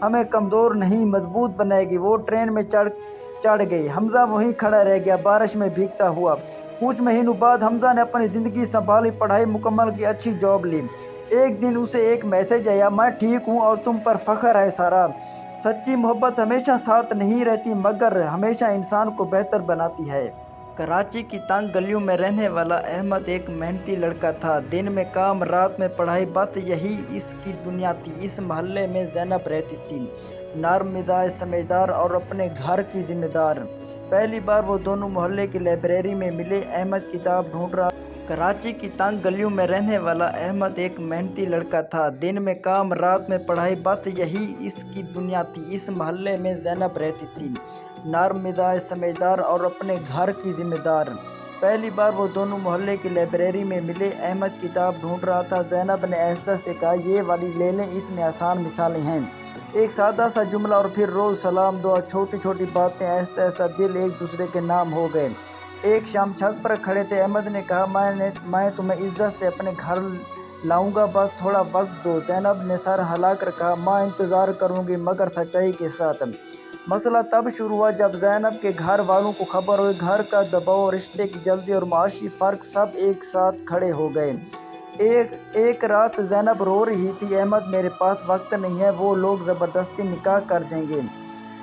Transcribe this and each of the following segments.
ہمیں کمزور نہیں مضبوط بنائے گی۔ وہ ٹرین میں چڑھ گئی۔ حمزہ وہیں کھڑا رہ گیا بارش میں بھیگتا ہوا۔ کچھ مہینوں بعد حمزہ نے اپنی زندگی سنبھالی، پڑھائی مکمل کی، اچھی جاب لی۔ ایک دن اسے ایک میسج آیا، میں ٹھیک ہوں اور تم پر فخر ہے سارا۔ سچی محبت ہمیشہ ساتھ نہیں رہتی مگر ہمیشہ انسان کو بہتر بناتی ہے۔ کراچی کی تنگ گلیوں میں رہنے والا احمد ایک محنتی لڑکا تھا۔ دن میں کام، رات میں پڑھائی، بس یہی اس کی دنیا تھی۔ اس محلے میں زینب رہتی تھی، نرم مزاج، سمجھدار اور اپنے گھر کی ذمہ دار۔ پہلی بار وہ دونوں محلے کی لائبریری میں ملے۔ احمد کتاب ڈھونڈ رہا۔ کراچی کی تنگ گلیوں میں رہنے والا احمد ایک محنتی لڑکا تھا۔ دن میں کام، رات میں پڑھائی، بس یہی اس کی دنیا تھی۔ اس محلے میں زینب رہتی تھی، نرم مزاج، سمجھدار اور اپنے گھر کی ذمہ دار۔ پہلی بار وہ دونوں محلے کی لائبریری میں ملے۔ احمد کتاب ڈھونڈ رہا تھا۔ زینب نے آہستہ سے کہا، یہ والی لے لیں، اس میں آسان مثالیں ہیں۔ ایک سادہ سا جملہ اور پھر روز سلام دعا، چھوٹی چھوٹی باتیں، آہستہ آہستہ دل ایک دوسرے کے نام ہو گئے۔ ایک شام چھت پر کھڑے تھے۔ احمد نے کہا، میں تمہیں عزت سے اپنے گھر لاؤں گا، بس تھوڑا وقت دو۔ زینب نے سر ہلا کر کہا، میں انتظار کروں گی مگر سچائی کے ساتھ۔ مسئلہ تب شروع ہوا جب زینب کے گھر والوں کو خبر ہوئی۔ گھر کا دباؤ، رشتے کی جلدی اور معاشی فرق سب ایک ساتھ کھڑے ہو گئے۔ ایک رات زینب رو رہی تھی، احمد میرے پاس وقت نہیں ہے، وہ لوگ زبردستی نکاح کر دیں گے۔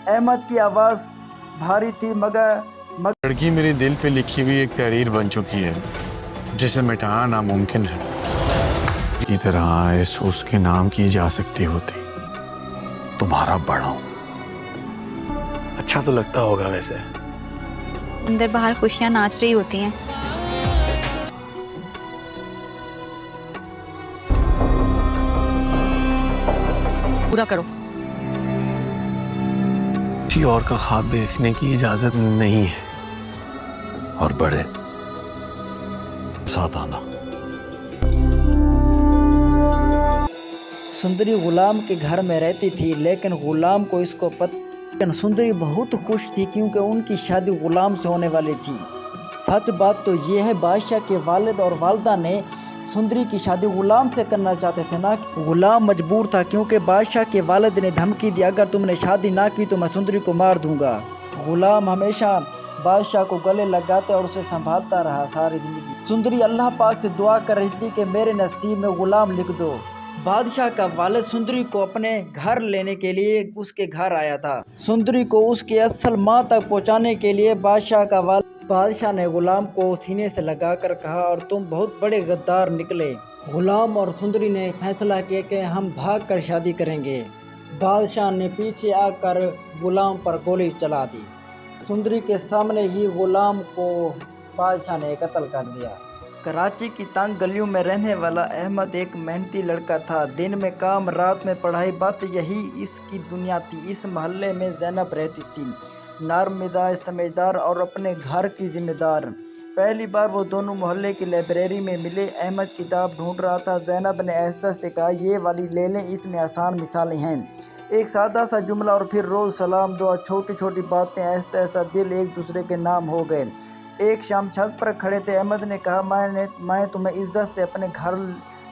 احمد کی آواز بھاری تھی مگر لڑکی میرے دل پہ لکھی ہوئی ایک تحریر بن چکی ہے جسے مٹانا ناممکن ہے۔ کی طرح اس کے نام کی جا سکتی ہوتی، تمہارا بڑا ہوں۔ اچھا تو لگتا ہوگا ویسے۔ اندر باہر خوشیاں ناچ رہی ہوتی ہیں۔ پورا کرو۔ کسی اور کا خواب دیکھنے کی اجازت نہیں ہے۔ اور بڑے ساتھ آنا۔ سندری غلام کے گھر میں رہتی تھی، لیکن غلام کو اس کو سندری بہت خوش تھی کیونکہ ان کی شادی غلام سے ہونے والی تھی۔ سچ بات تو یہ ہے، بادشاہ کے والد اور والدہ نے سندری کی شادی غلام سے کرنا چاہتے تھے، نہ کہ غلام مجبور تھا، کیونکہ بادشاہ کے والد نے دھمکی دی، اگر تم نے شادی نہ کی تو میں سندری کو مار دوں گا۔ غلام ہمیشہ بادشاہ کو گلے لگاتے اور اسے سنبھالتا رہا ساری زندگی۔ سندری اللہ پاک سے دعا کر رہی تھی کہ میرے نصیب میں غلام لکھ دو۔ بادشاہ کا والد سندری کو اپنے گھر لینے کے لیے اس کے گھر آیا تھا۔ سندری کو اس کی اصل ماں تک پہنچانے کے لیے بادشاہ نے غلام کو سینے سے لگا کر کہا، اور تم بہت بڑے غدار نکلے۔ غلام اور سندری نے فیصلہ کیا کہ ہم بھاگ کر شادی کریں گے۔ بادشاہ نے پیچھے آ کر غلام پر گولی چلا دی۔ سندری کے سامنے ہی غلام کو بادشاہ نے قتل کر دیا۔ کراچی کی تنگ گلیوں میں رہنے والا احمد ایک محنتی لڑکا تھا۔ دن میں کام، رات میں پڑھائی، بس یہی اس کی دنیا تھی۔ اس محلے میں زینب رہتی تھی، نرم مزاج، سمجھدار اور اپنے گھر کی ذمہ دار۔ پہلی بار وہ دونوں محلے کی لائبریری میں ملے۔ احمد کتاب ڈھونڈ رہا تھا۔ زینب نے آہستہ سے کہا، یہ والی لے لیں، اس میں آسان مثالیں ہیں۔ ایک سادہ سا جملہ اور پھر روز سلام دعا، چھوٹی چھوٹی باتیں، آہستہ آہستہ دل ایک دوسرے کے نام ہو گئے۔ ایک شام چھت پر کھڑے تھے۔ احمد نے کہا، میں تمہیں عزت سے اپنے گھر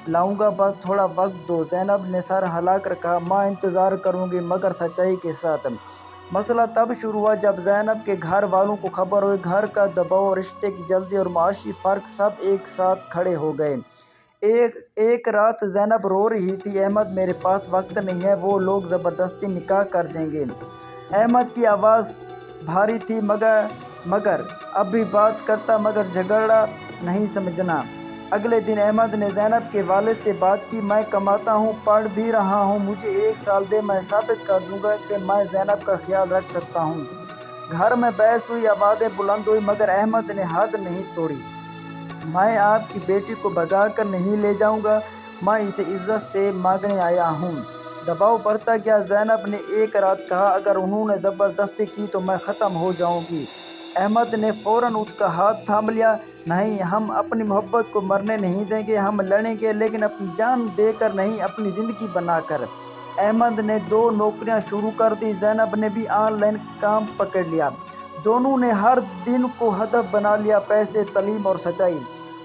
لاؤں گا، بس تھوڑا وقت دو۔ زینب نے سر ہلا کر کہا، میں انتظار کروں گی مگر سچائی کے ساتھ۔ مسئلہ تب شروع ہوا جب زینب کے گھر والوں کو خبر ہوئی۔ گھر کا دباؤ، رشتے کی جلدی اور معاشی فرق سب ایک ساتھ کھڑے ہو گئے۔ ایک رات زینب رو رہی تھی، احمد میرے پاس وقت نہیں ہے، وہ لوگ زبردستی نکاح کر دیں گے۔ احمد کی آواز بھاری تھی مگر اب بھی بات کرتا مگر جھگڑا نہیں سمجھنا۔ اگلے دن احمد نے زینب کے والد سے بات کی، میں کماتا ہوں، پڑھ بھی رہا ہوں، مجھے 1 سال دے، میں ثابت کر دوں گا کہ میں زینب کا خیال رکھ سکتا ہوں۔ گھر میں بحث ہوئی، آوازیں بلند ہوئی مگر احمد نے حد نہیں توڑی۔ میں آپ کی بیٹی کو بھگا کر نہیں لے جاؤں گا، میں اسے عزت سے مانگنے آیا ہوں۔ دباؤ بڑھتا گیا۔ زینب نے ایک رات کہا، اگر انہوں نے زبردستی کی تو میں ختم ہو جاؤں گی۔ احمد نے فوراً اس کا ہاتھ تھام لیا، نہیں، ہم اپنی محبت کو مرنے نہیں دیں گے، ہم لڑیں گے لیکن اپنی جان دے کر نہیں، اپنی زندگی بنا کر۔ احمد نے 2 نوکریاں شروع کر دی، زینب نے بھی آن لائن کام پکڑ لیا۔ دونوں نے ہر دن کو ہدف بنا لیا، پیسے، تعلیم اور سچائی۔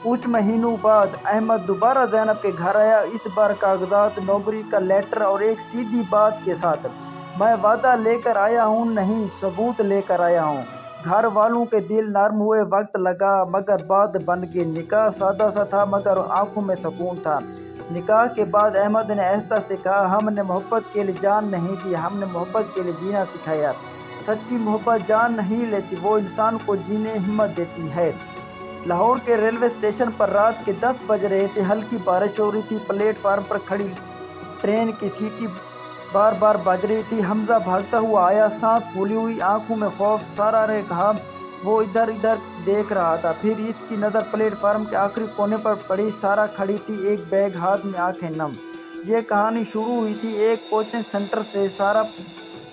कुछ महीनों बाद अहमद दोबारा ज़ैनब के घर आया, इस बार कागजात, नौकरी का लेटर और एक सीधी बात के साथ। मैं वादा लेकर आया हूँ नहीं, सबूत लेकर आया हूँ। घर वालों के दिल नरम हुए, वक्त लगा मगर बात बन गई। निकाह सादा सा था मगर आंखों में सुकून था। निकाह के बाद अहमद ने आहिस्ता से कहा, हमने मोहब्बत के लिए जान नहीं दी, हमने मोहब्बत के लिए जीना सिखाया। सच्ची मोहब्बत जान नहीं लेती, वो इंसान को जीने हिम्मत देती है। लाहौर के रेलवे स्टेशन पर रात के 10 बज रहे थे। हल्की बारिश हो रही थी। प्लेटफार्म पर खड़ी ट्रेन की सीटी बार बार बज रही थी। हमजा भागता हुआ आया, सांस फूली हुई, आंखों में खौफ। सारा ने कहा, वो इधर इधर देख रहा था। फिर इसकी नज़र प्लेटफार्म के आखिरी कोने पर पड़ी। सारा खड़ी थी, एक बैग हाथ में, आंखें नम। ये कहानी शुरू हुई थी एक कोचिंग सेंटर से। सारा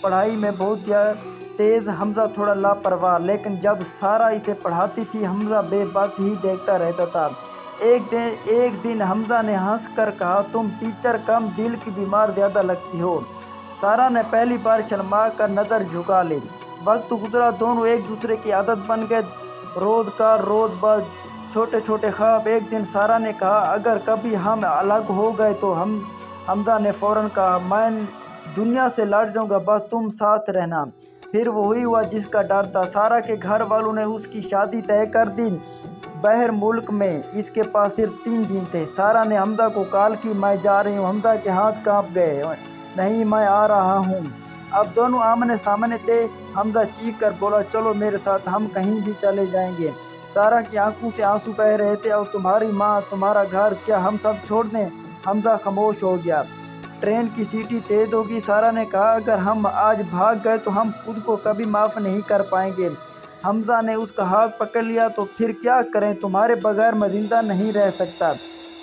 पढ़ाई में बहुत तेज़, हमजा थोड़ा लापरवाह। लेकिन जब सारा इसे पढ़ाती थी, हमजा बेबस ही देखता रहता था। एक दिन हमजा ने हंस कर कहा, तुम टीचर कम, दिल की बीमार ज़्यादा लगती हो। सारा ने पहली बार शर्मा कर नज़र झुका ली। वक्त गुजरा, दोनों एक दूसरे की आदत बन गए। रोज बस छोटे छोटे ख्वाब। एक दिन सारा ने कहा, अगर कभी हम अलग हो गए तो हमजा ने फ़ौरन कहा, मैं दुनिया से लड़ जाऊंगा, बस तुम साथ रहना। फिर वही हुआ जिसका डर था। सारा के घर वालों ने उसकी शादी तय कर दी बाहर मुल्क में। इसके पास सिर्फ 3 दिन थे। सारा ने हमजा को कॉल की, मैं जा रही हूँ। हमजा के हाथ कांप गए, नहीं मैं आ रहा हूँ। अब दोनों आमने सामने थे। हमजा चीख कर बोला, चलो मेरे साथ, हम कहीं भी चले जाएंगे। सारा की आंखों से आंसू बह रहे थे। और तुम्हारी माँ, तुम्हारा घर, क्या हम सब छोड़ दें? हमजा खामोश हो गया। ट्रेन की सीटी तेज होगी। सारा ने कहा, अगर हम आज भाग गए तो हम खुद को कभी माफ़ नहीं कर पाएंगे। हमजा ने उसका हाथ पकड़ लिया, तो फिर क्या करें, तुम्हारे बगैर मैं जिंदा नहीं रह सकता।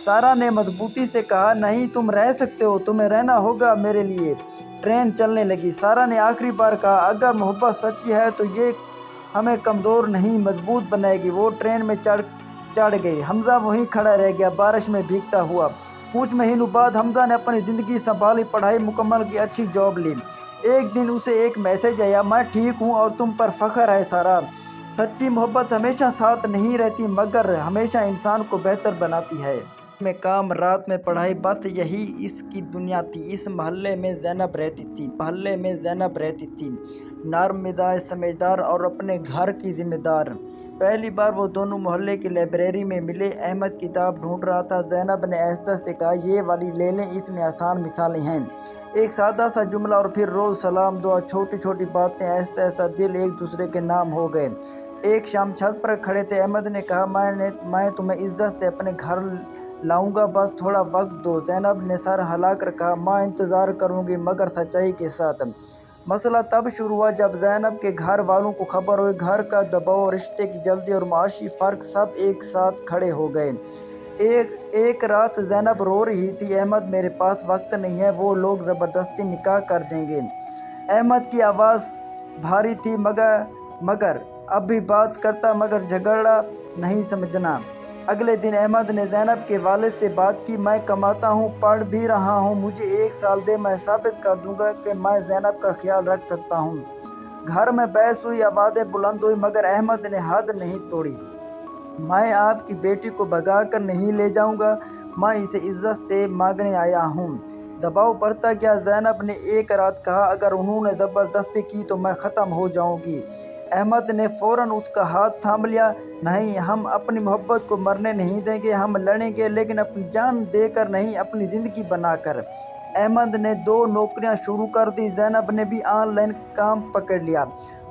सारा ने मजबूती से कहा, नहीं तुम रह सकते हो, तुम्हें रहना होगा मेरे लिए। ट्रेन चलने लगी। सारा ने आखिरी बार कहा, अगर मोहब्बत सच्ची है तो ये हमें कमज़ोर नहीं मजबूत बनाएगी। वो ट्रेन में चढ़ गई। हमजा वहीं खड़ा रह गया, बारिश में भीगता हुआ। कुछ महीनों बाद हमजा ने अपनी ज़िंदगी संभाली, पढ़ाई मुकम्मल की, अच्छी जॉब ली। एक दिन उसे एक मैसेज आया, मैं ठीक हूँ और तुम पर फ़ख्र है सारा। सच्ची मोहब्बत हमेशा साथ नहीं रहती मगर हमेशा इंसान को बेहतर बनाती है। में काम, रात में पढ़ाई, बस यही इसकी दुनिया थी। इस मोहल्ले में ज़ैनब रहती थी। नर्म मिजाज, समझदार और अपने घर की जिम्मेदार। पहली बार वो दोनों मोहल्ले की लाइब्रेरी में मिले। अहमद किताब ढूंढ रहा था। ज़ैनब ने आहिस्ता से कहा, ये वाली ले लें, इसमें आसान मिसालें हैं। एक सादा सा जुमला और फिर रोज़ सलाम दुआ, छोटी छोटी बातें, ऐसा दिल एक दूसरे के नाम हो गए। एक शाम छत पर खड़े थे। अहमद ने कहा, मैं तुम्हें इज्जत से अपने घर लाऊंगा, बस थोड़ा वक्त दो। ज़ैनब ने सर हिलाकर कहा, माँ इंतज़ार करूँगी मगर सच्चाई के साथ। मसला तब शुरू हुआ जब ज़ैनब के घर वालों को खबर हुई। घर का दबाव, रिश्ते की जल्दी और माशी फ़र्क सब एक साथ खड़े हो गए। एक रात ज़ैनब रो रही थी, अहमद मेरे पास वक्त नहीं है, वो लोग ज़बरदस्ती निकाह कर देंगे। अहमद की आवाज़ भारी थी मगर अब भी बात करता मगर झगड़ा नहीं समझना। अगले दिन अहमद ने ज़ैनब के वालिद से बात की, मैं कमाता हूँ, पढ़ भी रहा हूँ, मुझे 1 साल दे, मैं साबित कर दूंगा कि मैं ज़ैनब का ख्याल रख सकता हूँ। घर में बहस हुई, आवाज़ें बुलंद हुई मगर अहमद ने हद नहीं तोड़ी। मैं आपकी बेटी को भगा कर नहीं ले जाऊँगा, मैं इसे इज्जत से मांगने आया हूँ। दबाव बढ़ता गया। ज़ैनब ने एक रात कहा, अगर उन्होंने ज़बरदस्ती की तो मैं ख़त्म हो जाऊँगी। अहमद ने फ़ौरन उसका हाथ थाम लिया, नहीं, हम अपनी मोहब्बत को मरने नहीं देंगे, हम लड़ेंगे लेकिन अपनी जान देकर नहीं, अपनी ज़िंदगी बनाकर। अहमद ने 2 नौकरियां शुरू कर दी। ज़ैनब ने भी ऑनलाइन काम पकड़ लिया।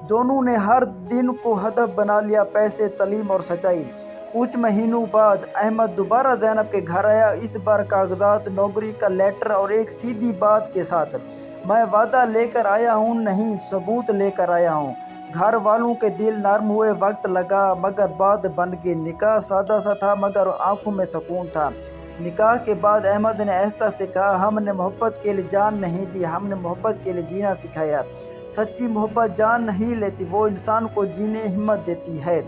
दोनों ने हर दिन को हदफ बना लिया, पैसे, तालीम और सच्चाई। कुछ महीनों बाद अहमद दोबारा ज़ैनब के घर आया, इस बार कागजात, नौकरी का लेटर और एक सीधी बात के साथ। मैं वादा लेकर आया हूँ नहीं, सबूत लेकर आया हूँ। घर वालों के दिल नरम हुए, वक्त लगा मगर बात बन गई। निकाह सादा सा था मगर आंखों में सुकून था। निकाह के बाद अहमद ने आहिस्ता से कहा, हमने मोहब्बत के लिए जान नहीं दी, हमने मोहब्बत के लिए जीना सिखाया। सच्ची मोहब्बत जान नहीं लेती, वो इंसान को जीने हिम्मत देती है।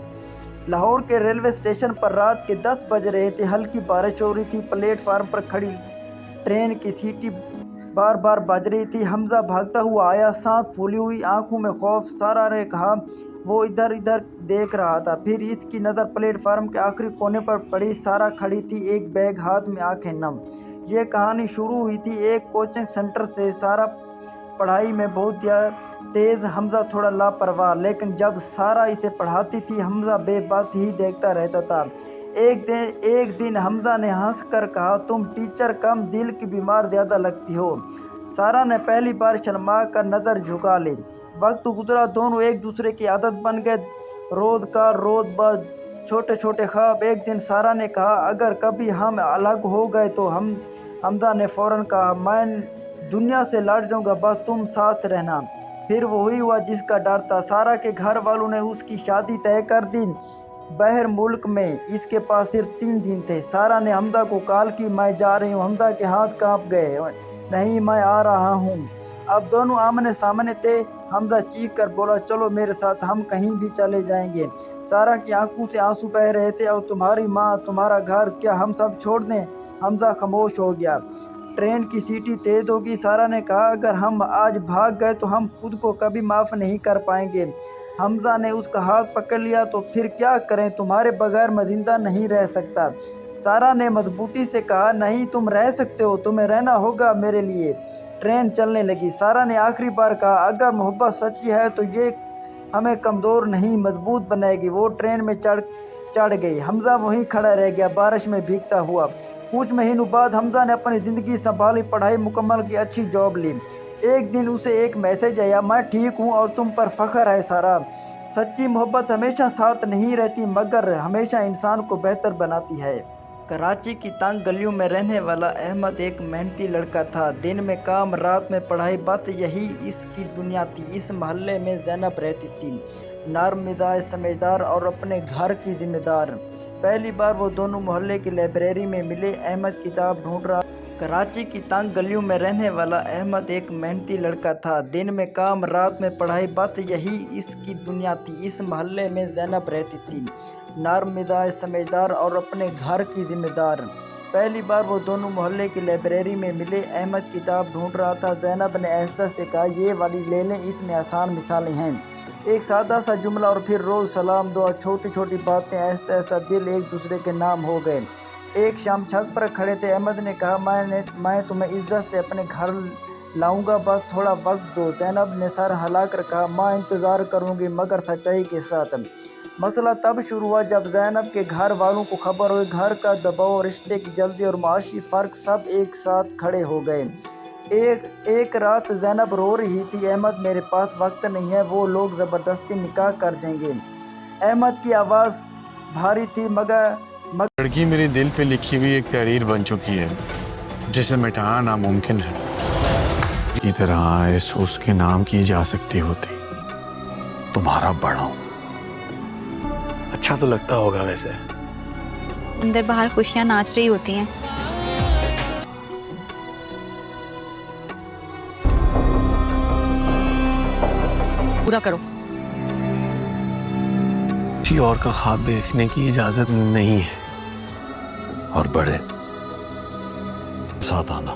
लाहौर के रेलवे स्टेशन पर रात के 10 बज रहे थे। हल्की बारिश हो रही थी। प्लेटफार्म पर खड़ी ट्रेन की सीटी बार बार बज रही थी। हमजा भागता हुआ आया, सांस फूली हुई, आंखों में खौफ। सारा ने कहा, वो इधर इधर देख रहा था। फिर इसकी नज़र प्लेटफार्म के आखिरी कोने पर पड़ी। सारा खड़ी थी, एक बैग हाथ में, आंखें नम। ये कहानी शुरू हुई थी एक कोचिंग सेंटर से। सारा पढ़ाई में बहुत तेज़, हमज़ा थोड़ा लापरवाह। लेकिन जब सारा इसे पढ़ाती थी हमज़ा बेबस ही देखता रहता था। एक दिन हमज़ा ने हंस कर कहा, तुम टीचर कम, दिल की बीमार ज़्यादा लगती हो। सारा ने पहली बार शर्मा कर नज़र झुका ली। वक्त गुजरा, दोनों एक दूसरे की आदत बन गए। रोज़ का रोज़ बस छोटे छोटे ख्वाब। एक दिन सारा ने कहा, अगर कभी हम अलग हो गए तो हमज़ा ने फ़ौरन कहा, मैं दुनिया से लड़ जाऊंगा, बस तुम साथ रहना। फिर वही हुआ जिसका डर था। सारा के घर वालों ने उसकी शादी तय कर दी बाहर मुल्क में। इसके पास सिर्फ 3 दिन थे। सारा ने हमज़ा को कॉल की, मैं जा रही हूँ। हमज़ा के हाथ कांप गए, नहीं मैं आ रहा हूँ। अब दोनों आमने सामने थे। हमज़ा चीख कर बोला, चलो मेरे साथ, हम कहीं भी चले जाएंगे। सारा की आंखों से आंसू बह रहे थे। और तुम्हारी माँ, तुम्हारा घर, क्या हम सब छोड़ दें? हमज़ा खामोश हो गया। ट्रेन की सीटी तेज़ होगी। सारा ने कहा, अगर हम आज भाग गए तो हम खुद को कभी माफ़ नहीं कर पाएंगे। हमज़ा ने उसका हाथ पकड़ लिया, तो फिर क्या करें, तुम्हारे बगैर मैं ज़िंदा नहीं रह सकता। सारा ने मजबूती से कहा, नहीं तुम रह सकते हो, तुम्हें रहना होगा मेरे लिए। ट्रेन चलने लगी। सारा ने आखिरी बार कहा, अगर मोहब्बत सच्ची है तो ये हमें कमज़ोर नहीं मजबूत बनाएगी। वो ट्रेन में चढ़ गई। हमज़ा वहीं खड़ा रह गया, बारिश में भीगता हुआ। कुछ महीनों बाद हमज़ा ने अपनी ज़िंदगी संभाली, पढ़ाई मुकम्मल की, अच्छी जॉब ली। एक दिन उसे एक मैसेज आया, मैं ठीक हूँ और तुम पर फ़ख्र है सारा। सच्ची मोहब्बत हमेशा साथ नहीं रहती, मगर हमेशा इंसान को बेहतर बनाती है। कराची की तंग गलियों में रहने वाला अहमद एक मेहनती लड़का था। दिन में काम, रात में पढ़ाई, बस यही इसकी दुनिया थी। इस मोहल्ले में ज़ैनब रहती थी, नर्म मिजाज, समझदार और अपने घर की जिम्मेदार। पहली बार वो दोनों मोहल्ले की लाइब्रेरी में मिले। अहमद किताब ढूंढ रहा। कराची की तंग गलियों में रहने वाला अहमद एक मेहनती लड़का था। दिन में काम, रात में पढ़ाई, बस यही इसकी दुनिया थी। इस मोहल्ले में ज़ैनब रहती थी, नर्म मिजाज, समझदार और अपने घर की जिम्मेदार। पहली बार वो दोनों मोहल्ले की लाइब्रेरी में मिले। अहमद किताब ढूंढ रहा था। ज़ैनब ने एहसास से कहा, ये वाली ले लें, इसमें आसान मिसालें हैं। एक सादा सा जुमला और फिर रोज़ सलाम दुआ, छोटी छोटी बातें, ऐसा ऐसा दिल एक दूसरे के नाम हो गए। एक शाम छत पर खड़े थे। अहमद ने कहा, मैं तुम्हें इज्जत से अपने घर लाऊंगा, बस थोड़ा वक्त दो। ज़ैनब ने सर हिलाकर कहा, माँ इंतज़ार करूँगी, मगर सच्चाई के साथ। मसला तब शुरू हुआ जब ज़ैनब के घर वालों को खबर हुई। घर का दबाव, रिश्ते की जल्दी और माशी फ़र्क सब एक साथ खड़े हो गए। एक रात ज़ैनब रो रही थी, अहमद मेरे पास वक्त नहीं है, वो लोग ज़बरदस्ती निकाह कर देंगे। अहमद की आवाज़ भारी थी, मगर लड़की मेरे दिल पे लिखी हुई एक तहरीर बन चुकी है, जिसे मिटाना नामुमकिन है। की तरह इस उसके नाम की जा सकती होती, तुम्हारा बड़ा हूं। अच्छा तो लगता होगा वैसे। अंदर बाहर खुशियाँ नाच रही होती हैं। पूरा करो। किसी और का ख्वाब देखने की इजाजत नहीं है। और बड़े साथ आना।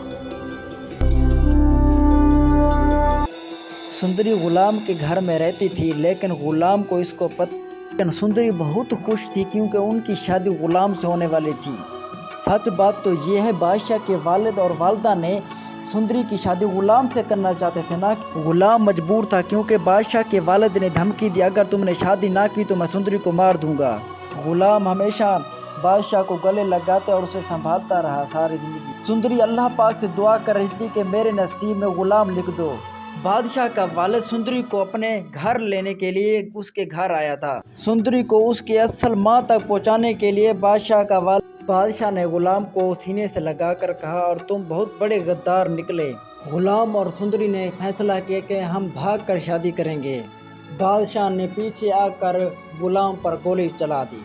सुंदरी गुलाम के घर में रहती थी, लेकिन गुलाम को इसको पता। सुंदरी बहुत खुश थी क्योंकि उनकी शादी गुलाम से होने वाली थी। सच बात तो ये है, बादशाह के वालिद और वालिदा ने सुंदरी की शादी गुलाम से करना चाहते थे ना। गुलाम मजबूर था क्योंकि बादशाह के वालिद ने धमकी दी, अगर तुमने शादी ना की तो मैं सुंदरी को मार दूंगा। गुलाम हमेशा बादशाह को गले लगाता और उसे संभालता रहा सारी जिंदगी। सुंदरी अल्लाह पाक से दुआ कर रही थी कि मेरे नसीब में गुलाम लिख दो। बादशाह का वालिद सुंदरी को अपने घर लेने के लिए उसके घर आया था। सुंदरी को उसके असल माँ तक पहुँचाने के लिए बादशाह ने गुलाम को सीने से लगाकर कहा, और तुम बहुत बड़े गद्दार निकले। गुलाम और सुंदरी ने फैसला किया कि हम भागकर शादी करेंगे। बादशाह ने पीछे आकर गुलाम पर गोली चला दी।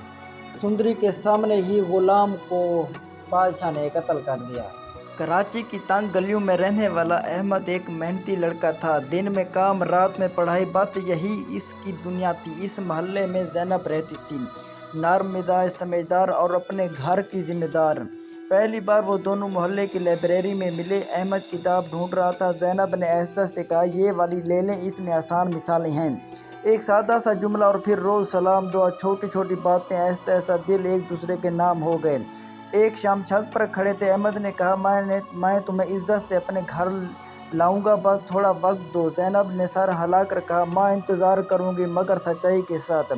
सुंदरी के सामने ही गुलाम को बादशाह ने कत्ल कर दिया। कराची की तंग गलियों में रहने वाला अहमद एक मेहनती लड़का था। दिन में काम, रात में पढ़ाई, बस यही इसकी दुनिया थी। इस मोहल्ले में ज़ैनब रहती थी, नर्म मिजाज, समझदार और अपने घर की जिम्मेदार। पहली बार वो दोनों मोहल्ले की लाइब्रेरी में मिले। अहमद किताब ढूंढ रहा था। ज़ैनब ने एहसास से कहा, ये वाली ले लें, इसमें आसान मिसालें हैं। एक सादा सा जुमला और फिर रोज़ सलाम दुआ, छोटी छोटी बातें, ऐसा ऐसा दिल एक दूसरे के नाम हो गए। एक शाम छत पर खड़े थे, अहमद ने कहा मैं तुम्हें इज्जत से अपने घर लाऊंगा, बस थोड़ा वक्त दो। ज़ैनब ने सर हिलाकर कहा माँ इंतज़ार करूंगी मगर सच्चाई के साथ।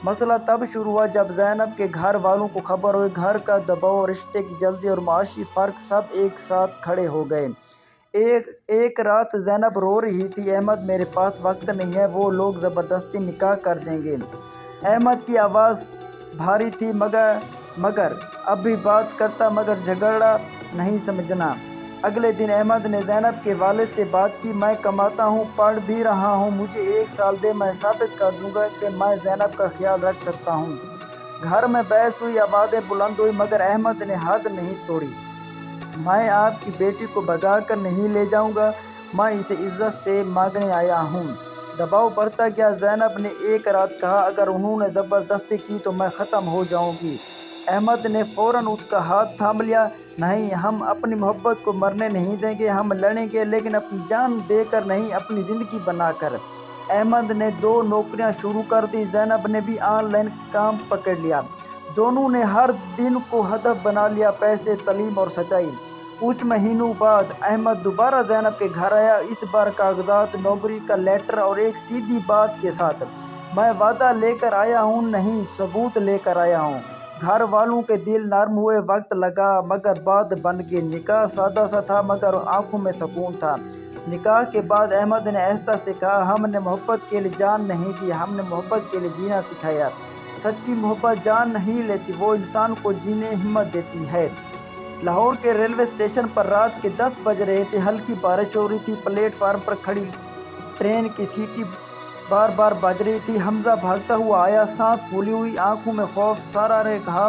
मसला तब शुरू हुआ जब ज़ैनब के घर वालों को खबर हुई। घर का दबाव, रिश्ते की जल्दी और माशी फ़र्क सब एक साथ खड़े हो गए। एक रात ज़ैनब रो रही थी, अहमद मेरे पास वक्त नहीं है, वो लोग ज़बरदस्ती निकाह कर देंगे। अहमद की आवाज़ भारी थी मगर अब भी बात करता मगर झगड़ा नहीं समझना। अगले दिन अहमद ने ज़ैनब के वालिद से बात की, मैं कमाता हूँ, पढ़ भी रहा हूँ, मुझे 1 साल दे, मैं साबित कर दूंगा कि मैं ज़ैनब का ख्याल रख सकता हूँ। घर में बहस हुई, आवाज़ें बुलंद हुई मगर अहमद ने हद नहीं तोड़ी। मैं आपकी बेटी को भगा कर नहीं ले जाऊंगा, मैं इसे इज्जत से मांगने आया हूँ। दबाव बढ़ता गया। ज़ैनब ने एक रात कहा अगर उन्होंने ज़बरदस्ती की तो मैं ख़त्म हो जाऊंगी। अहमद ने फ़ौरन उसका हाथ थाम लिया, नहीं, हम अपनी मोहब्बत को मरने नहीं देंगे, हम लड़ेंगे लेकिन अपनी जान देकर नहीं, अपनी ज़िंदगी बनाकर। अहमद ने 2 नौकरियां शुरू कर दी, ज़ैनब ने भी ऑनलाइन काम पकड़ लिया। दोनों ने हर दिन को हदफ बना लिया, पैसे, तालीम और सच्चाई। कुछ महीनों बाद अहमद दोबारा ज़ैनब के घर आया, इस बार कागजात, नौकरी का लेटर और एक सीधी बात के साथ, मैं वादा लेकर आया हूँ नहीं, सबूत लेकर आया हूँ। घर वालों के दिल नरम हुए, वक्त लगा मगर बात बन गई। निकाह सादा सा था मगर आंखों में सुकून था। निकाह के बाद अहमद ने आहिस्ता से कहा हमने मोहब्बत के लिए जान नहीं दी, हमने मोहब्बत के लिए जीना सिखाया। सच्ची मोहब्बत जान नहीं लेती, वो इंसान को जीने हिम्मत देती है। लाहौर के रेलवे स्टेशन पर रात के 10 बज रहे थे, हल्की बारिश हो रही थी। प्लेटफार्म पर खड़ी ट्रेन की सीटी बार बार बज रही थी। हमजा भागता हुआ आया, सांस फूली हुई, आंखों में खौफ। सारा ने कहा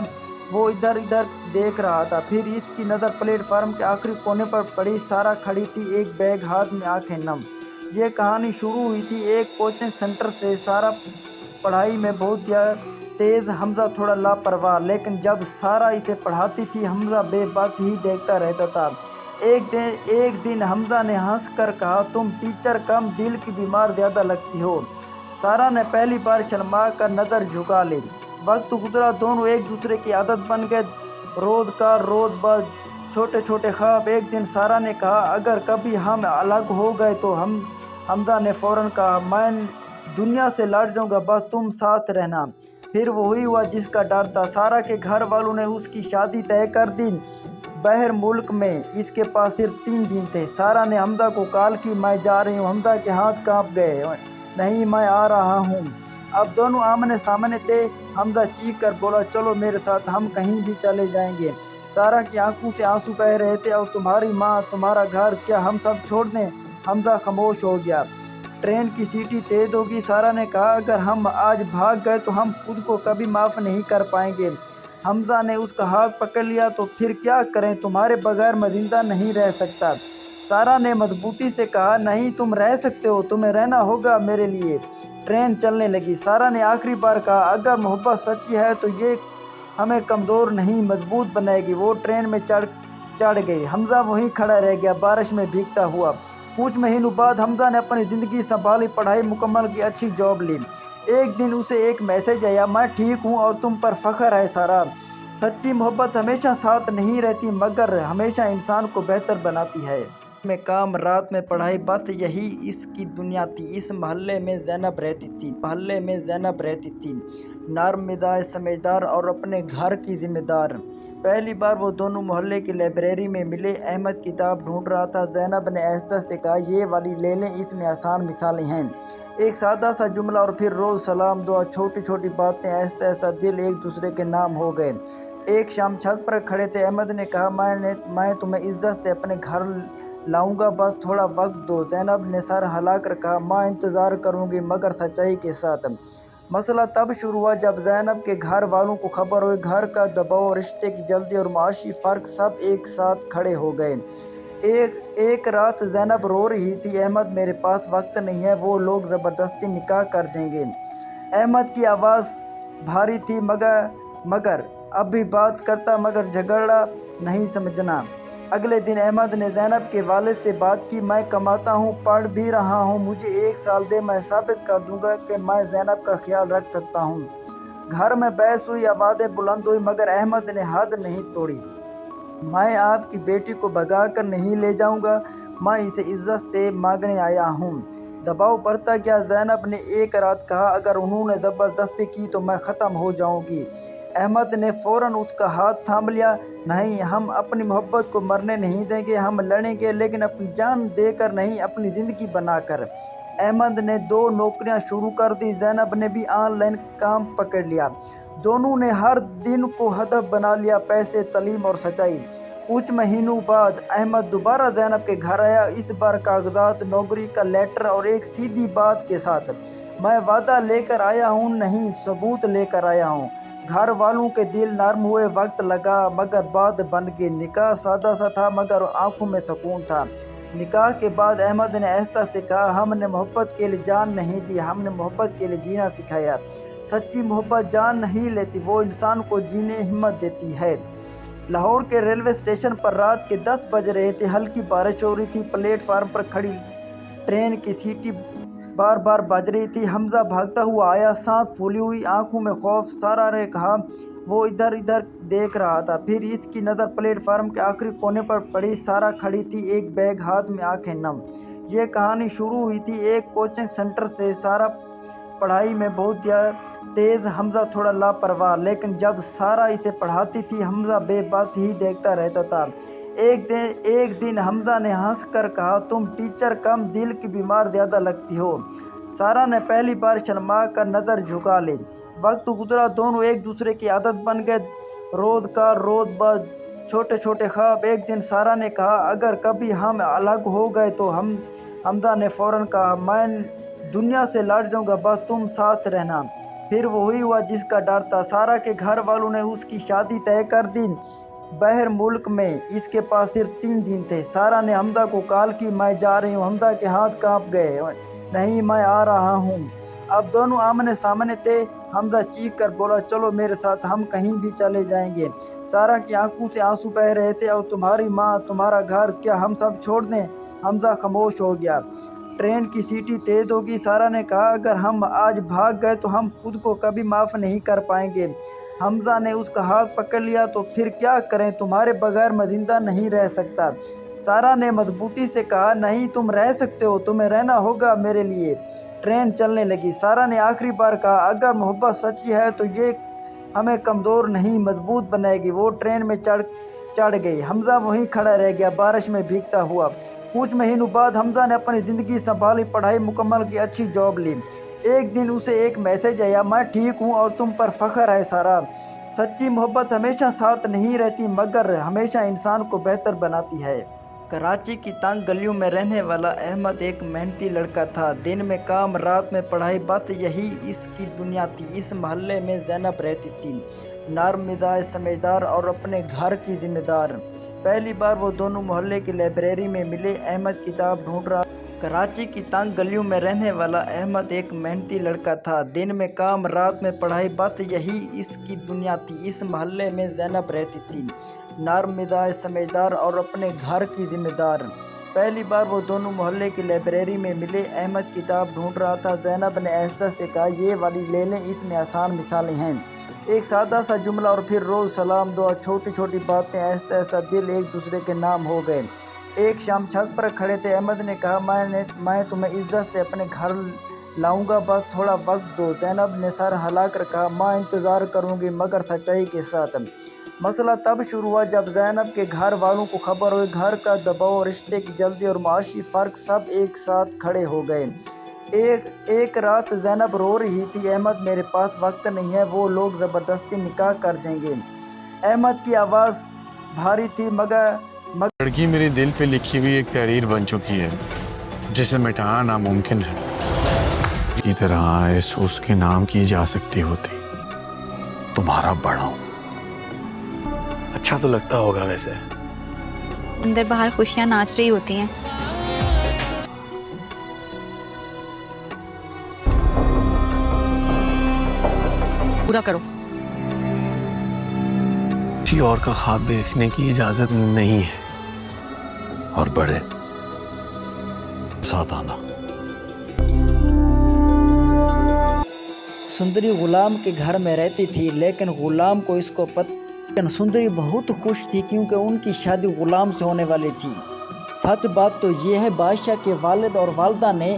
वो इधर इधर देख रहा था, फिर इसकी नज़र प्लेटफार्म के आखिरी कोने पर पड़ी। सारा खड़ी थी, एक बैग हाथ में, आंखें नम। ये कहानी शुरू हुई थी एक कोचिंग सेंटर से। सारा पढ़ाई में बहुत तेज़, हमजा थोड़ा लापरवाह, लेकिन जब सारा इसे पढ़ाती थी हमजा बेबस ही देखता रहता था। एक दिन हमजा ने हंस कर कहा तुम टीचर कम दिल की बीमार ज़्यादा लगती हो। सारा ने पहली बार शर्मा कर नज़र झुका ली। वक्त गुजरा, दोनों एक दूसरे की आदत बन गए। रोज़ का रोज़ बस छोटे छोटे ख्वाब। एक दिन सारा ने कहा अगर कभी हम अलग हो गए तो हमजा ने फ़ौरन कहा मैं दुनिया से लड़ जाऊंगा, बस तुम साथ रहना। फिर वही हुआ जिसका डर था। सारा के घर वालों ने उसकी शादी तय कर दी बाहर मुल्क में। इसके पास सिर्फ 3 दिन थे। सारा ने हमजा को कॉल की मैं जा रही हूँ। हमजा के हाथ कांप गए, नहीं मैं आ रहा हूँ। अब दोनों आमने सामने थे। हमजा चीख कर बोला चलो मेरे साथ, हम कहीं भी चले जाएंगे। सारा की आंखों से आंसू बह रहे थे। और तुम्हारी माँ, तुम्हारा घर, क्या हम सब छोड़ दें? हमजा खामोश हो गया। ट्रेन की सीटी तेज होगी। सारा ने कहा अगर हम आज भाग गए तो हम खुद को कभी माफ़ नहीं कर पाएंगे। हमजा ने उसका हाथ पकड़ लिया, तो फिर क्या करें, तुम्हारे बगैर मैं जिंदा नहीं रह सकता। सारा ने मजबूती से कहा नहीं, तुम रह सकते हो, तुम्हें रहना होगा मेरे लिए। ट्रेन चलने लगी। सारा ने आखिरी बार कहा अगर मोहब्बत सच्ची है तो ये हमें कमज़ोर नहीं मजबूत बनाएगी। वो ट्रेन में चढ़ गई। हमजा वहीं खड़ा रह गया, बारिश में भीगता हुआ। कुछ महीनों बाद हमजा ने अपनी ज़िंदगी संभाली, पढ़ाई मुकम्मल की, अच्छी जॉब ली। एक दिन उसे एक मैसेज आया मैं ठीक हूँ और तुम पर फ़ख्र है सारा। सच्ची मोहब्बत हमेशा साथ नहीं रहती मगर हमेशा इंसान को बेहतर बनाती है। में काम, रात में पढ़ाई, बस यही इसकी दुनिया थी। इस मोहल्ले में ज़ैनब रहती थी, नर्म मिजाज, समझदार और अपने घर की जिम्मेदार। पहली बार वो दोनों मोहल्ले की लाइब्रेरी में मिले। अहमद किताब ढूंढ रहा था। ज़ैनब ने आहिस्ता से कहा ये वाली ले लें, इसमें आसान मिसालें हैं। एक सादा सा जुमला और फिर रोज़ सलाम दुआ, छोटी छोटी बातें, ऐसा ऐसा दिल एक दूसरे के नाम हो गए। एक शाम छत पर खड़े थे। अहमद ने कहा मैं तुम्हें इज्जत से अपने घर लाऊंगा, बस थोड़ा वक्त दो। ज़ैनब ने सर हिलाकर कहा माँ इंतज़ार करूंगी मगर सच्चाई के साथ। मसला तब शुरू हुआ जब ज़ैनब के घर वालों को खबर हुई। घर का दबाव, रिश्ते की जल्दी और माशी फ़र्क सब एक साथ खड़े हो गए। एक रात ज़ैनब रो रही थी, अहमद मेरे पास वक्त नहीं है, वो लोग ज़बरदस्ती निकाह कर देंगे। अहमद की आवाज़ भारी थी मगर अब भी बात करता मगर झगड़ा नहीं समझना। अगले दिन अहमद ने ज़ैनब के वालिद से बात की, मैं कमाता हूँ, पढ़ भी रहा हूँ, मुझे 1 साल दे, मैं साबित कर दूंगा कि मैं ज़ैनब का ख्याल रख सकता हूँ। घर में बहस हुई, आवाज़ें बुलंद हुई, मगर अहमद ने हद नहीं तोड़ी। मैं आपकी बेटी को भगा कर नहीं ले जाऊंगा, मैं इसे इज्जत से मांगने आया हूँ। दबाव बढ़ता गया। ज़ैनब ने एक रात कहा, अगर उन्होंने ज़बरदस्ती की तो मैं ख़त्म हो जाऊंगी। अहमद ने फ़ौरन उसका हाथ थाम लिया। नहीं, हम अपनी मोहब्बत को मरने नहीं देंगे, हम लड़ेंगे, लेकिन अपनी जान देकर नहीं, अपनी ज़िंदगी बनाकर। अहमद ने 2 नौकरियां शुरू कर दी। ज़ैनब ने भी ऑनलाइन काम पकड़ लिया। दोनों ने हर दिन को हदफ बना लिया, पैसे, तालीम और सच्चाई। कुछ महीनों बाद अहमद दोबारा ज़ैनब के घर आया, इस बार कागजात, नौकरी का लेटर और एक सीधी बात के साथ। मैं वादा लेकर आया हूँ, नहीं सबूत लेकर आया हूँ। घर वालों के दिल नरम हुए, वक्त लगा, मगर बात बन गई। निकाह सादा सा था, मगर आंखों में सुकून था। निकाह के बाद अहमद ने आहिस्ता से कहा, हमने मोहब्बत के लिए जान नहीं दी, हमने मोहब्बत के लिए जीना सिखाया। सच्ची मोहब्बत जान नहीं लेती, वो इंसान को जीने हिम्मत देती है। लाहौर के रेलवे स्टेशन पर रात के 10 बज रहे थे। हल्की बारिश हो रही थी। प्लेटफार्म पर खड़ी ट्रेन की सीटी बार बार बज रही थी। हमजा भागता हुआ आया, सांस फूली हुई, आंखों में खौफ। सारा ने कहा, वो इधर इधर देख रहा था। फिर इसकी नज़र प्लेटफार्म के आखिरी कोने पर पड़ी। सारा खड़ी थी, एक बैग हाथ में, आंखें नम। ये कहानी शुरू हुई थी एक कोचिंग सेंटर से। सारा पढ़ाई में बहुत तेज़, हमजा थोड़ा लापरवाह, लेकिन जब सारा इसे पढ़ाती थी हमजा बेबस ही देखता रहता था। एक दिन हमजा ने हंसकर कहा, तुम टीचर कम, दिल की बीमार ज़्यादा लगती हो। सारा ने पहली बार शर्मा कर नज़र झुका ली। वक्त गुजरा, दोनों एक दूसरे की आदत बन गए। रोज़ का रोज़ बस छोटे छोटे ख्वाब। एक दिन सारा ने कहा, अगर कभी हम अलग हो गए तो हमजा ने फ़ौरन कहा, मैं दुनिया से लड़ जाऊँगा, बस तुम साथ रहना। फिर वही हुआ जिसका डर था। सारा के घर वालों ने उसकी शादी तय कर दी बाहर मुल्क में। इसके पास सिर्फ 3 दिन थे। सारा ने हमजा को कॉल की, मैं जा रही हूँ। हमजा के हाथ कांप गए। नहीं, मैं आ रहा हूँ। अब दोनों आमने सामने थे। हमजा चीख कर बोला, चलो मेरे साथ, हम कहीं भी चले जाएंगे। सारा की आंखों से आंसू बह रहे थे। और तुम्हारी माँ, तुम्हारा घर, क्या हम सब छोड़ दें? हमजा खामोश हो गया। ट्रेन की सीटी तेज़ होगी। सारा ने कहा, अगर हम आज भाग गए तो हम खुद को कभी माफ़ नहीं कर पाएंगे। हमजा ने उसका हाथ पकड़ लिया, तो फिर क्या करें, तुम्हारे बगैर मैं जिंदा नहीं रह सकता। सारा ने मजबूती से कहा, नहीं तुम रह सकते हो, तुम्हें रहना होगा मेरे लिए। ट्रेन चलने लगी। सारा ने आखिरी बार कहा, अगर मोहब्बत सच्ची है तो ये हमें कमज़ोर नहीं मजबूत बनाएगी। वो ट्रेन में चढ़ गई। हमजा वहीं खड़ा रह गया, बारिश में भीगता हुआ। कुछ महीनों बाद हमजा ने अपनी ज़िंदगी संभाली, पढ़ाई मुकम्मल की, अच्छी जॉब ली। एक दिन उसे एक मैसेज आया, मैं ठीक हूँ और तुम पर फ़ख्र है सारा। सच्ची मोहब्बत हमेशा साथ नहीं रहती, मगर हमेशा इंसान को बेहतर बनाती है। कराची की तंग गलियों में रहने वाला अहमद एक मेहनती लड़का था। दिन में काम, रात में पढ़ाई, बस यही इसकी दुनिया थी। इस मोहल्ले में ज़ैनब रहती थी, नर्म मिजाज, समझदार और अपने घर की जिम्मेदार। पहली बार वो दोनों मोहल्ले की लाइब्रेरी में मिले। अहमद किताब ढूंढ रहा। कराची की तंग गलियों में रहने वाला अहमद एक मेहनती लड़का था। दिन में काम, रात में पढ़ाई, बस यही इसकी दुनिया थी। इस मोहल्ले में ज़ैनब रहती थी, नर्म मिजाज, समझदार और अपने घर की जिम्मेदार। पहली बार वो दोनों मोहल्ले की लाइब्रेरी में मिले। अहमद किताब ढूंढ रहा था। ज़ैनब ने आहिस्ता से कहा, ये वाली ले लें, इसमें आसान मिसालें हैं। एक सादा सा जुमला और फिर रोज़ सलाम, दुआ, छोटी छोटी बातें। ऐसा ऐसा दिल एक दूसरे के नाम हो गए। एक शाम छत पर खड़े थे। अहमद ने कहा, मैं तुम्हें इज्जत से अपने घर लाऊंगा, बस थोड़ा वक्त दो। ज़ैनब ने सर हिलाकर कहा, मैं इंतज़ार करूंगी, मगर सच्चाई के साथ। मसला तब शुरू हुआ जब ज़ैनब के घर वालों को खबर हुई। घर का दबाव, रिश्ते की जल्दी और माशी फ़र्क सब एक साथ खड़े हो गए। एक रात ज़ैनब रो रही थी, अहमद मेरे पास वक्त नहीं है, वो लोग ज़बरदस्ती निकाह कर देंगे। अहमद की आवाज़ भारी थी, मगर लड़की मेरे दिल पे लिखी हुई एक तहरीर बन चुकी है, जिसे मिटाना नामुमकिन है। की तरह इस उसके नाम की जा सकती होती, तुम्हारा बड़ा हूं। अच्छा तो लगता होगा वैसे। अंदर बाहर खुशियाँ नाच रही होती हैं। पूरा करो। किसी और का ख्वाब देखने की इजाजत नहीं है। और बड़े साथ आना। सुंदरी गुलाम के घर में रहती थी, लेकिन गुलाम को इसको पता। सुंदरी बहुत खुश थी क्योंकि उनकी शादी गुलाम से होने वाली थी। सच बात तो ये है, बादशाह के वालिद और वालदा ने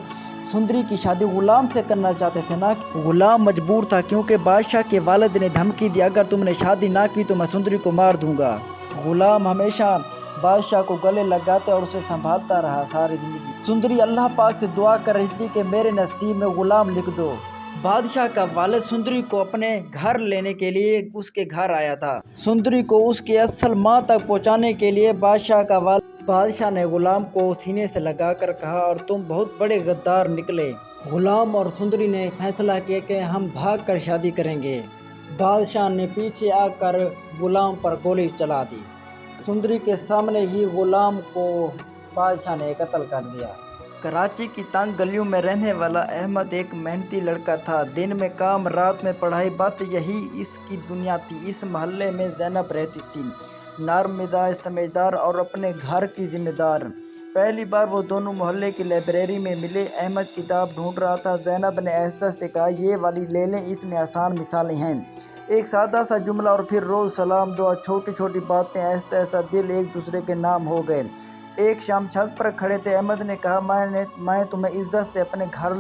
सुंदरी की शादी गुलाम से करना चाहते थे ना। गुलाम मजबूर था क्योंकि बादशाह के वालिद ने धमकी दी, अगर तुमने शादी ना की तो मैं सुंदरी को मार दूंगा। गुलाम हमेशा बादशाह को गले लगाते और उसे संभालता रहा सारी जिंदगी। सुंदरी अल्लाह पाक से दुआ कर रही थी कि मेरे नसीब में गुलाम लिख दो। बादशाह का वालिद सुंदरी को अपने घर लेने के लिए उसके घर आया था। सुंदरी को उसकी असल माँ तक पहुँचाने के लिए बादशाह ने गुलाम को सीने से लगाकर कहा, और तुम बहुत बड़े गद्दार निकले। गुलाम और सुंदरी ने फैसला किया कि हम भाग कर शादी करेंगे। बादशाह ने पीछे आकर गुलाम पर गोली चला दी। सुंदरी के सामने ही गुलाम को बादशाह ने कत्ल कर दिया। कराची की तंग गलियों में रहने वाला अहमद एक मेहनती लड़का था। दिन में काम, रात में पढ़ाई, बात यही इसकी दुनिया थी। इस मोहल्ले में ज़ैनब रहती थी, नर्म मिजाज, समझदार और अपने घर की जिम्मेदार। पहली बार वो दोनों मोहल्ले की लाइब्रेरी में मिले। अहमद किताब ढूंढ रहा था। ज़ैनब ने आहिस्ता से कहा, ये वाली ले लें, इसमें आसान मिसालें हैं। एक सादा सा जुमला और फिर रोज़ सलाम दुआ, छोटी छोटी बातें, ऐसा ऐसा दिल एक दूसरे के नाम हो गए। एक शाम छत पर खड़े थे। अहमद ने कहा, मैं तुम्हें इज्जत से अपने घर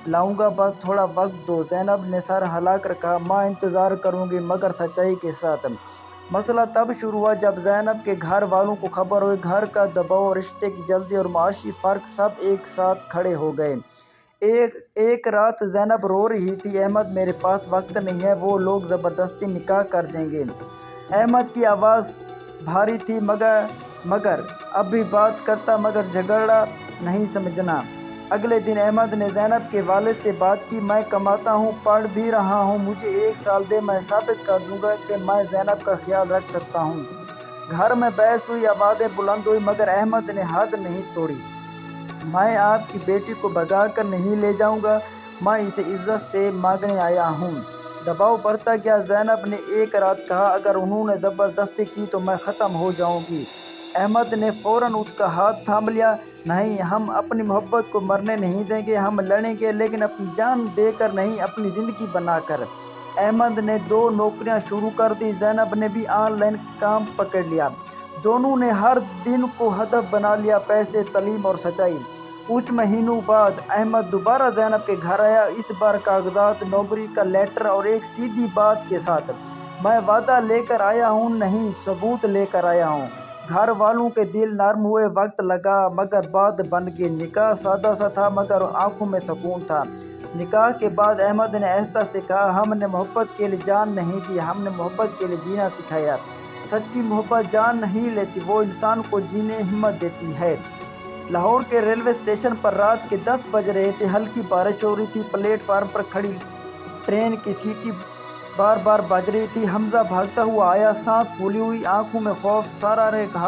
लाऊंगा, बस थोड़ा वक्त दो। ज़ैनब ने सर हिलाकर कहा, माँ इंतज़ार करूंगी, मगर सच्चाई के साथ। मसला तब शुरू हुआ जब ज़ैनब के घर वालों को खबर हुई। घर का दबाव, रिश्ते की जल्दी और माशी फ़र्क सब एक साथ खड़े हो गए। एक रात ज़ैनब रो रही थी, अहमद मेरे पास वक्त नहीं है, वो लोग ज़बरदस्ती निकाह कर देंगे। अहमद की आवाज़ भारी थी, मगर अब भी बात करता, मगर झगड़ा नहीं समझना। अगले दिन अहमद ने ज़ैनब के वालिद से बात की, मैं कमाता हूँ, पढ़ भी रहा हूँ, मुझे 1 साल दे, मैं साबित कर दूंगा कि मैं ज़ैनब का ख्याल रख सकता हूँ। घर में बहस हुई, आवाज़ें बुलंद हुई, मगर अहमद ने हद नहीं तोड़ी। मैं आपकी बेटी को भगा कर नहीं ले जाऊंगा, मैं इसे इज्जत से मांगने आया हूँ। दबाव बढ़ता गया। ज़ैनब ने एक रात कहा, अगर उन्होंने ज़बरदस्ती की तो मैं ख़त्म हो जाऊंगी। अहमद ने फ़ौरन उसका हाथ थाम लिया, नहीं, हम अपनी मोहब्बत को मरने नहीं देंगे, हम लड़ेंगे, लेकिन अपनी जान देकर नहीं, अपनी ज़िंदगी बनाकर। अहमद ने 2 नौकरियां शुरू कर दी। ज़ैनब ने भी ऑनलाइन काम पकड़ लिया। दोनों ने हर दिन को हदफ बना लिया, पैसे, तालीम और सच्चाई। कुछ महीनों बाद अहमद दोबारा ज़ैनब के घर आया, इस बार कागजात, नौकरी का लेटर और एक सीधी बात के साथ, मैं वादा लेकर आया हूँ, नहीं सबूत लेकर आया हूँ। घर वालों के दिल नरम हुए, वक्त लगा, मगर बात बन गई। निकाह सादा सा था, मगर आंखों में सुकून था। निकाह के बाद अहमद ने आहिस्ता से कहा, हमने मोहब्बत के लिए जान नहीं दी, हमने मोहब्बत के लिए जीना सिखाया। सच्ची मोहब्बत जान नहीं लेती, वो इंसान को जीने हिम्मत देती है। लाहौर के रेलवे स्टेशन पर रात के 10 बज रहे थे। हल्की बारिश हो रही थी। प्लेटफार्म पर खड़ी ट्रेन की सीटी बार बार बज रही थी। हमजा भागता हुआ आया, सांस फूली हुई, आंखों में खौफ। सारा ने कहा,